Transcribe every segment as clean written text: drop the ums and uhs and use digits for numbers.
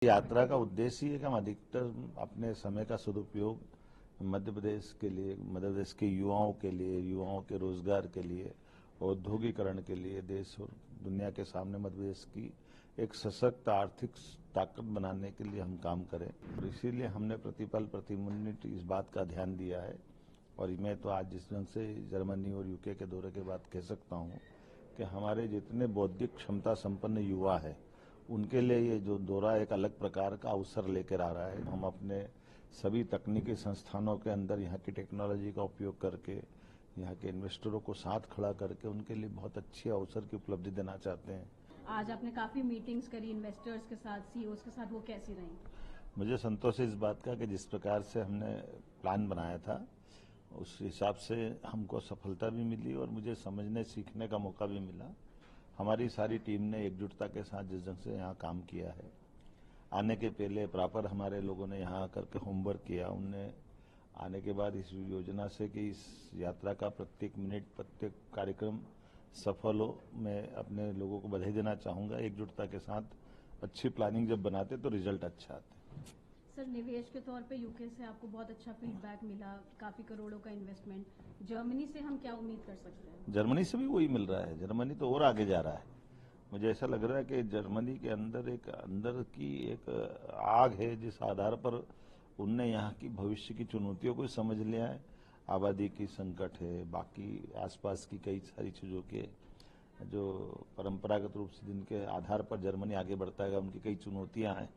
यात्रा का उद्देश्य ही है कि हम अधिकतर अपने समय का सदुपयोग मध्य प्रदेश के लिए, मध्य प्रदेश के युवाओं के लिए, युवाओं के रोजगार के लिए, औद्योगिकरण के लिए, देश और दुनिया के सामने मध्य प्रदेश की एक सशक्त आर्थिक ताकत बनाने के लिए हम काम करें। और इसीलिए हमने प्रतिपल प्रति मिनट इस बात का ध्यान दिया है। और मैं तो आज जिस ढंग से जर्मनी और यूके के दौरे के बाद कह सकता हूँ कि हमारे जितने बौद्धिक क्षमता संपन्न युवा है उनके लिए ये जो दौरा एक अलग प्रकार का अवसर लेकर आ रहा है। हम अपने सभी तकनीकी संस्थानों के अंदर यहाँ की टेक्नोलॉजी का उपयोग करके, यहाँ के इन्वेस्टरों को साथ खड़ा करके उनके लिए बहुत अच्छी अवसर की उपलब्धि देना चाहते हैं। आज आपने काफी मीटिंग्स करी इन्वेस्टर्स के साथ, सीईओज के साथ, वो कैसी रही? मुझे संतोष है इस बात का कि जिस प्रकार से हमने प्लान बनाया था उस हिसाब से हमको सफलता भी मिली और मुझे समझने सीखने का मौका भी मिला। हमारी सारी टीम ने एकजुटता के साथ जिस ढंग से यहाँ काम किया है, आने के पहले प्रॉपर हमारे लोगों ने यहाँ आकर के होमवर्क किया। उनने आने के बाद इस योजना से कि इस यात्रा का प्रत्येक मिनट, प्रत्येक कार्यक्रम सफल हो, मैं अपने लोगों को बधाई देना चाहूँगा। एकजुटता के साथ अच्छी प्लानिंग जब बनाते तो रिजल्ट अच्छा आता है। सर, निवेश के तौर पे यूके से आपको बहुत अच्छा फीडबैक मिला, काफी करोड़ों का इन्वेस्टमेंट। जर्मनी से हम क्या उम्मीद कर सकते हैं? जर्मनी से भी वही मिल रहा है। जर्मनी तो और आगे जा रहा है। मुझे ऐसा लग रहा है कि जर्मनी के अंदर की एक आग है जिस आधार पर उनने यहाँ की भविष्य की चुनौतियों को समझ लिया है। आबादी की संकट है, बाकी आसपास की कई सारी चीजों के जो परंपरागत रूप से जिनके आधार पर जर्मनी आगे बढ़ता है, उनकी कई चुनौतियां हैं।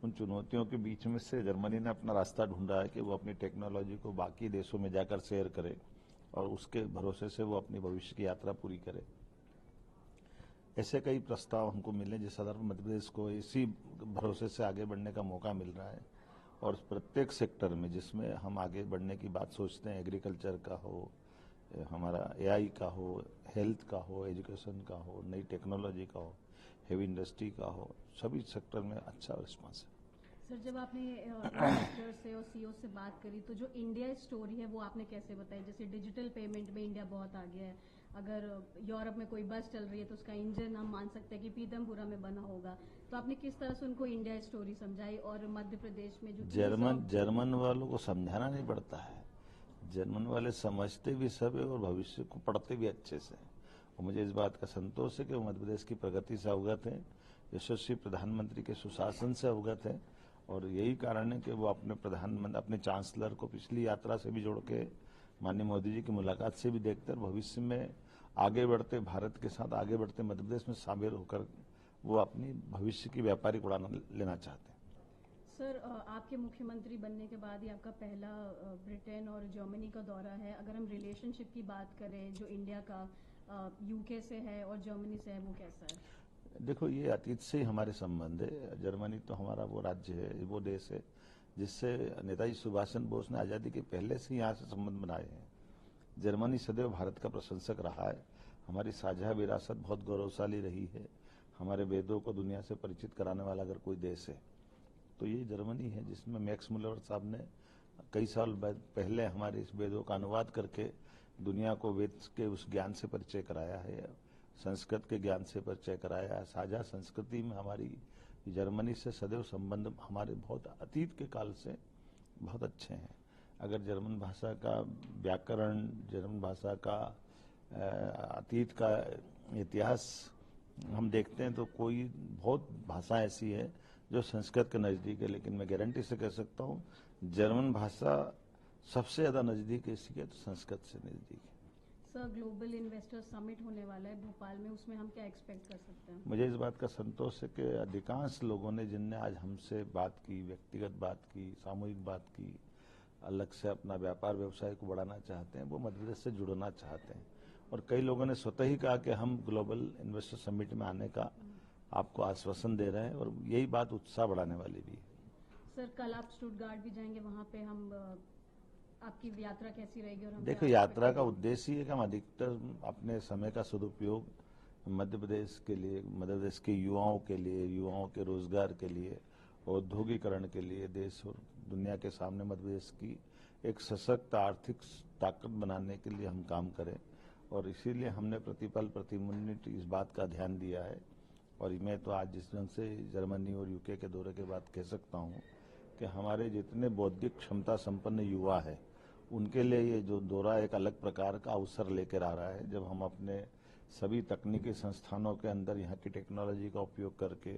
उन चुनौतियों के बीच में से जर्मनी ने अपना रास्ता ढूंढा है कि वो अपनी टेक्नोलॉजी को बाकी देशों में जाकर शेयर करे और उसके भरोसे से वो अपनी भविष्य की यात्रा पूरी करे। ऐसे कई प्रस्ताव हमको मिले जिस आधार पर मध्य प्रदेश को इसी भरोसे से आगे बढ़ने का मौका मिल रहा है। और प्रत्येक सेक्टर में जिसमें हम आगे बढ़ने की बात सोचते हैं, एग्रीकल्चर का हो, हमारा एआई का हो, हेल्थ का हो, एजुकेशन का हो, नई टेक्नोलॉजी का हो, हेवी इंडस्ट्री का हो, सभी सेक्टर में अच्छा रिस्पांस है। सर, जब आपने इन्वेस्टर से और सीईओ से बात करी तो जो इंडिया स्टोरी है वो आपने कैसे बताई? जैसे डिजिटल पेमेंट में इंडिया बहुत आगे है। अगर यूरोप में कोई बस चल रही है तो उसका इंजन हम मान सकते हैं कि पीतमपुरा में बना होगा। तो आपने किस तरह से उनको इंडिया स्टोरी समझाई? और मध्य प्रदेश में जो जर्मन वालों को समझाना नहीं पड़ता है। जर्मन वाले समझते भी सब है और भविष्य को पढ़ते भी अच्छे से। और मुझे इस बात का संतोष है कि वो मध्य प्रदेश की प्रगति से अवगत है, यशस्वी प्रधानमंत्री के सुशासन से अवगत है। और यही कारण है कि वो अपने चांसलर को पिछली यात्रा से भी जोड़ के, माननीय मोदी जी की मुलाकात से भी देखते, भविष्य में आगे बढ़ते भारत के साथ आगे बढ़ते मध्य प्रदेश में शामिल होकर वो अपनी भविष्य की व्यापारिक उड़ान लेना चाहते हैं। सर, आपके मुख्यमंत्री बनने के बाद ही आपका पहला ब्रिटेन और जर्मनी का दौरा है। अगर हम रिलेशनशिप की बात करें जो इंडिया का यूके से है और जर्मनी से है, वो कैसा है? देखो, ये अतीत से ही हमारे संबंध है। जर्मनी तो हमारा वो राज्य है, वो देश है जिससे नेताजी सुभाष चंद्र बोस ने आज़ादी के पहले से यहाँ से संबंध बनाए हैं। जर्मनी सदैव भारत का प्रशंसक रहा है। हमारी साझा विरासत बहुत गौरवशाली रही है। हमारे वेदों को दुनिया से परिचित कराने वाला अगर कोई देश है तो ये जर्मनी है, जिसमें मैक्स मुलर साहब ने कई साल पहले हमारे इस वेदों का अनुवाद करके दुनिया को वेद के उस ज्ञान से परिचय कराया है, संस्कृत के ज्ञान से परिचय कराया है। साझा संस्कृति में हमारी जर्मनी से सदैव संबंध हमारे बहुत अतीत के काल से बहुत अच्छे हैं। अगर जर्मन भाषा का व्याकरण, जर्मन भाषा का अतीत का इतिहास हम देखते हैं तो कोई बहुत भाषा ऐसी है जो संस्कृत के नजदीक है, लेकिन मैं गारंटी से कह सकता हूँ जर्मन भाषा सबसे ज्यादा नजदीक है इसकी है तो संस्कृत से नजदीक है। सर, ग्लोबल इन्वेस्टर समिट होने वाला है भोपाल में, उसमें हम क्या एक्सपेक्ट कर सकते हैं? मुझे इस बात का संतोष है कि अधिकांश लोगों ने जिनने आज हमसे बात की, व्यक्तिगत बात की, सामूहिक बात की, अलग से अपना व्यापार व्यवसाय को बढ़ाना चाहते हैं, वो मध्य प्रदेश से जुड़ना चाहते हैं। और कई लोगों ने स्वतः ही कहा कि हम ग्लोबल इन्वेस्टर समिट में आने का आपको आश्वासन दे रहे हैं और यही बात उत्साह बढ़ाने वाली भी है। सर, कल आप स्टुटगार्ट भी जाएंगे, वहां पे हम आपकी यात्रा कैसी रहेगी? और हम देखो, यात्रा का उद्देश्य ही है कि हम अधिकतर अपने समय का सदुपयोग मध्य प्रदेश के लिए, मध्य प्रदेश के युवाओं के लिए, युवाओं के रोजगार के लिए, औद्योगिकरण के लिए, देश और दुनिया के सामने मध्य प्रदेश की एक सशक्त आर्थिक ताकत बनाने के लिए हम काम करें। और इसीलिए हमने प्रतिपल प्रति मिनट इस बात का ध्यान दिया है। और मैं तो आज जिस ढंग से जर्मनी और यूके के दौरे के बाद कह सकता हूँ कि हमारे जितने बौद्धिक क्षमता संपन्न युवा है उनके लिए ये जो दौरा एक अलग प्रकार का अवसर लेकर आ रहा है, जब हम अपने सभी तकनीकी संस्थानों के अंदर यहाँ की टेक्नोलॉजी का उपयोग करके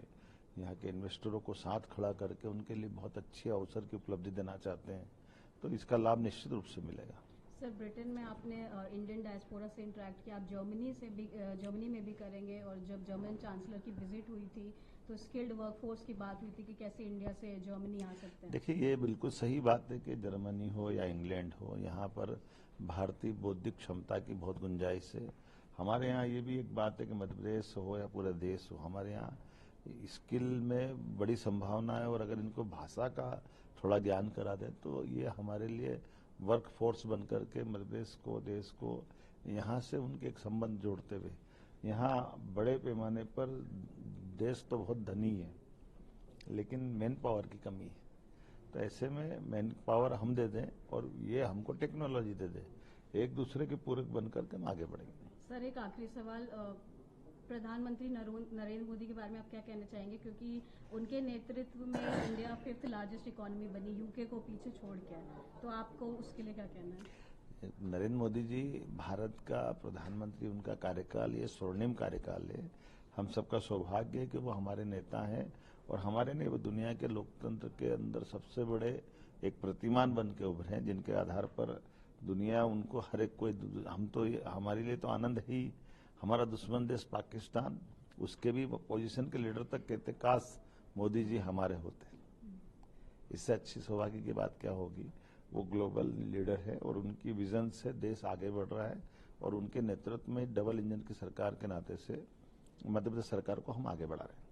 यहाँ के इन्वेस्टरों को साथ खड़ा करके उनके लिए बहुत अच्छे अवसर की उपलब्धि देना चाहते हैं, तो इसका लाभ निश्चित रूप से मिलेगा। सर, ब्रिटेन में आपने इंडियन डायस्पोरा से इंटरेक्ट किया, आप जर्मनी में भी करेंगे, और जब जर्मन चांसलर की विजिट हुई थी तो स्किल्ड वर्कफोर्स की बात हुई थी कि कैसे इंडिया से जर्मनी आ सकते हैं। देखिए, ये बिल्कुल सही बात है कि जर्मनी हो या इंग्लैंड हो, यहाँ पर भारतीय बौद्धिक क्षमता की बहुत गुंजाइश है। हमारे यहाँ ये भी एक बात है कि मध्य प्रदेश हो या पूरा देश हो, हमारे यहाँ स्किल में बड़ी संभावना है, और अगर इनको भाषा का थोड़ा ज्ञान करा दें तो ये हमारे लिए वर्क फोर्स बन करके मध्य प्रदेश को, देश को यहाँ से उनके एक संबंध जोड़ते हुए, यहाँ बड़े पैमाने पर देश तो बहुत धनी है लेकिन मैन पावर की कमी है, तो ऐसे में मैन पावर हम दे दें और ये हमको टेक्नोलॉजी दे दे, एक दूसरे के पूरक बन करके हम आगे बढ़ेंगे। सर, एक आखिरी सवाल, प्रधानमंत्री नरेंद्र मोदी के बारे में आप क्या कहना चाहेंगे, क्योंकि उनके नेतृत्व में इंडिया 5th लार्जेस्ट इकोनॉमी बनी, यूके को पीछे छोड़ के, तो आपको उसके लिए क्या कहना है? नरेंद्र मोदी जी भारत का प्रधानमंत्री, उनका कार्यकाल ये स्वर्णिम कार्यकाल है। हम सबका सौभाग्य है कि वो हमारे नेता हैं, और हमारे नहीं, वो दुनिया के लोकतंत्र के अंदर सबसे बड़े एक प्रतिमान बन के उभरे हैं, जिनके आधार पर दुनिया उनको हर एक कोई, हम तो हमारे लिए तो आनंद ही, हमारा दुश्मन देश पाकिस्तान, उसके भी पोजीशन के लीडर तक कहते काश मोदी जी हमारे होते। इससे अच्छी सौभाग्य की बात क्या होगी। वो ग्लोबल लीडर है और उनकी विजन से देश आगे बढ़ रहा है, और उनके नेतृत्व में डबल इंजन की सरकार के नाते से मध्य प्रदेश सरकार को हम आगे बढ़ा रहे हैं।